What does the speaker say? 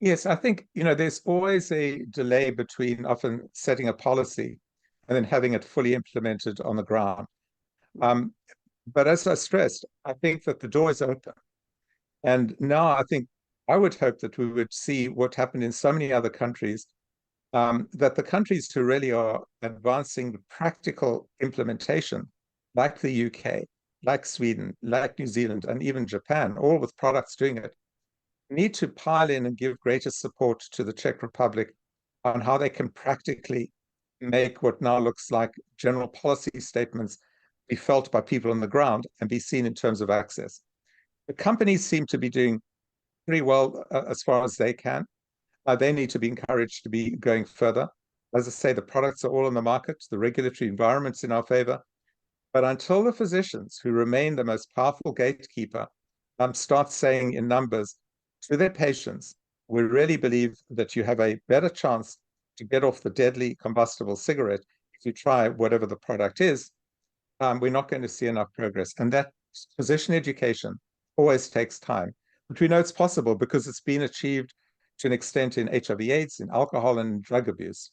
Yes, I think, there's always a delay between often setting a policy and then having it fully implemented on the ground. Um, but as I stressed, I think that the door is open. And now I think I would hope that we would see what happened in so many other countries, that the countries who really are advancing the practical implementation, like the UK, like Sweden, like New Zealand, and even Japan, all with products doing it, need to pile in and give greater support to the Czech Republic on how they can practically make what now looks like general policy statements be felt by people on the ground and be seen in terms of access. The companies seem to be doing pretty well as far as they can. They need to be encouraged to be going further. As I say, the products are all on the market, the regulatory environment's in our favor. But until the physicians, who remain the most powerful gatekeeper, start saying in numbers to their patients, we really believe that you have a better chance to get off the deadly combustible cigarette if you try whatever the product is, we're not going to see enough progress. And that physician education always takes time. But we know it's possible because it's been achieved to an extent in HIV/AIDS, in alcohol, and drug abuse.